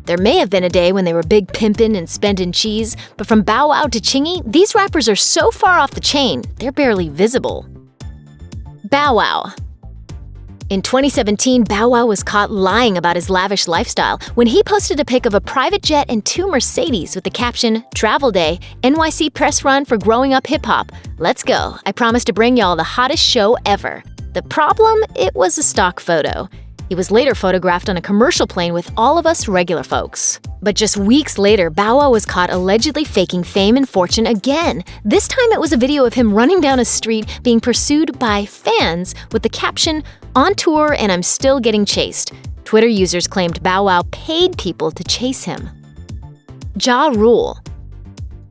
There may have been a day when they were big pimpin' and spendin' cheese, but from Bow Wow to Chingy, these rappers are so far off the chain, they're barely visible. Bow Wow. In 2017, Bow Wow was caught lying about his lavish lifestyle when he posted a pic of a private jet and 2 Mercedes with the caption, "Travel Day, NYC press run for growing up hip-hop. Let's go. I promise to bring y'all the hottest show ever." The problem? It was a stock photo. He was later photographed on a commercial plane with all of us regular folks. But just weeks later, Bow Wow was caught allegedly faking fame and fortune again. This time it was a video of him running down a street being pursued by fans with the caption, "On tour and I'm still getting chased." Twitter users claimed Bow Wow paid people to chase him. Ja Rule.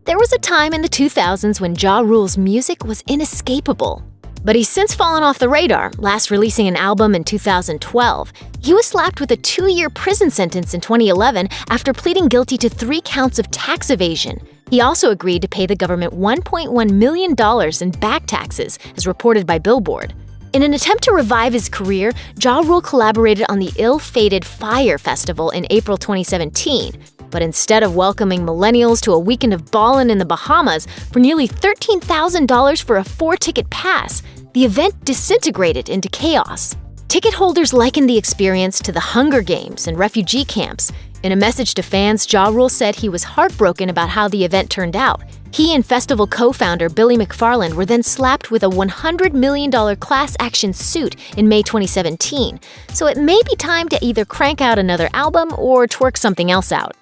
There was a time in the 2000s when Ja Rule's music was inescapable. But he's since fallen off the radar, last releasing an album in 2012. He was slapped with a 2-year prison sentence in 2011 after pleading guilty to 3 counts of tax evasion. He also agreed to pay the government $1.1 million in back taxes, as reported by Billboard. In an attempt to revive his career, Ja Rule collaborated on the ill-fated Fyre Festival in April 2017. But instead of welcoming millennials to a weekend of ballin' in the Bahamas for nearly $13,000 for a 4-ticket pass, the event disintegrated into chaos. Ticket holders likened the experience to the Hunger Games and refugee camps. In a message to fans, Ja Rule said he was heartbroken about how the event turned out. He and festival co-founder Billy McFarland were then slapped with a $100 million class action suit in May 2017. So it may be time to either crank out another album or twerk something else out.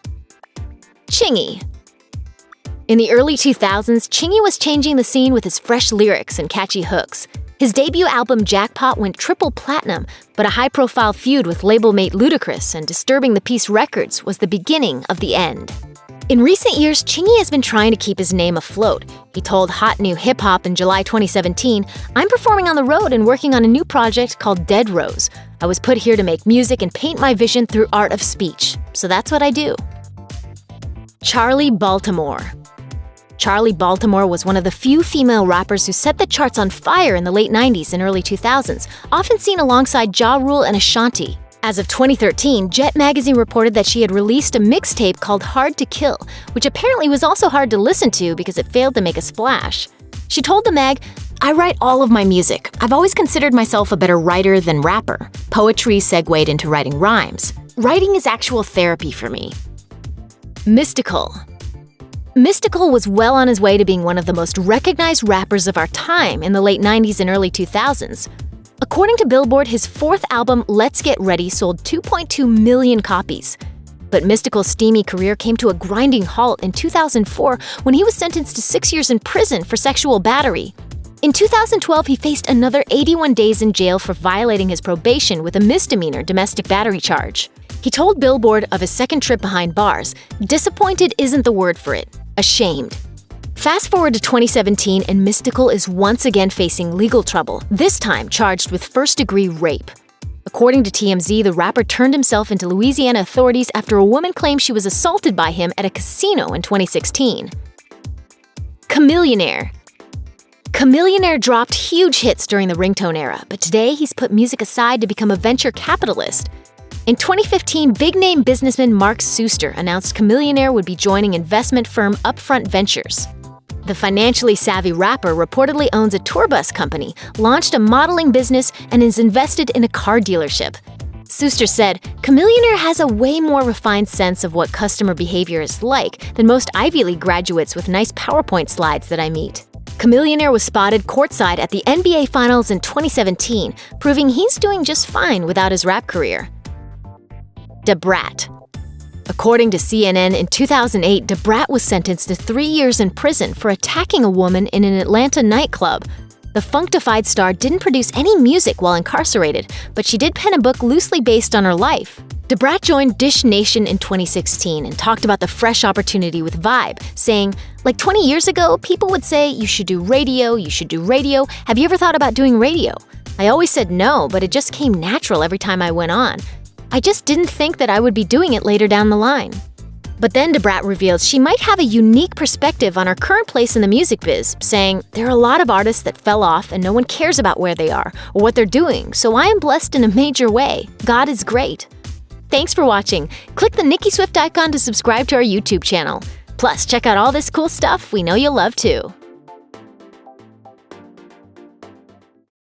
Chingy. In the early 2000s, Chingy was changing the scene with his fresh lyrics and catchy hooks. His debut album Jackpot went triple platinum, but a high-profile feud with label mate Ludacris and Disturbing the Peace Records was the beginning of the end. In recent years, Chingy has been trying to keep his name afloat. He told Hot New Hip Hop in July 2017, "I'm performing on the road and working on a new project called Dead Rose. I was put here to make music and paint my vision through art of speech. So that's what I do." Charli Baltimore. Charli Baltimore was one of the few female rappers who set the charts on fire in the late 90s and early 2000s, often seen alongside Ja Rule and Ashanti. As of 2013, Jet magazine reported that she had released a mixtape called Hard to Kill, which apparently was also hard to listen to because it failed to make a splash. She told the mag, "I write all of my music. I've always considered myself a better writer than rapper. Poetry segued into writing rhymes. Writing is actual therapy for me." Mystikal. Mystikal was well on his way to being one of the most recognized rappers of our time in the late 90s and early 2000s. According to Billboard, his 4th album, Let's Get Ready, sold 2.2 million copies. But Mystikal's steamy career came to a grinding halt in 2004 when he was sentenced to 6 years in prison for sexual battery. In 2012, he faced another 81 days in jail for violating his probation with a misdemeanor domestic battery charge. He told Billboard of his second trip behind bars, "Disappointed isn't the word for it. Ashamed." Fast forward to 2017, and Mystikal is once again facing legal trouble, this time charged with first-degree rape. According to TMZ, the rapper turned himself into Louisiana authorities after a woman claimed she was assaulted by him at a casino in 2016. Chamillionaire. Chamillionaire dropped huge hits during the ringtone era, but today he's put music aside to become a venture capitalist. In 2015, big-name businessman Mark Suster announced Chamillionaire would be joining investment firm Upfront Ventures. The financially savvy rapper reportedly owns a tour bus company, launched a modeling business, and is invested in a car dealership. Suster said, "Chamillionaire has a way more refined sense of what customer behavior is like than most Ivy League graduates with nice PowerPoint slides that I meet." Chamillionaire was spotted courtside at the NBA Finals in 2017, proving he's doing just fine without his rap career. Brat. According to CNN, in 2008, Brat was sentenced to 3 years in prison for attacking a woman in an Atlanta nightclub. The funktified star didn't produce any music while incarcerated, but she did pen a book loosely based on her life. Brat joined Dish Nation in 2016 and talked about the fresh opportunity with Vibe, saying, "Like 20 years ago, people would say, you should do radio, you should do radio. Have you ever thought about doing radio? I always said no, but it just came natural every time I went on. I just didn't think that I would be doing it later down the line." But then Brat revealed she might have a unique perspective on her current place in the music biz, saying, "There are a lot of artists that fell off and no one cares about where they are or what they're doing, so I am blessed in a major way. God is great." Thanks for watching. Click the Nicki Swift icon to subscribe to our YouTube channel. Plus, check out all this cool stuff we know you'll love too.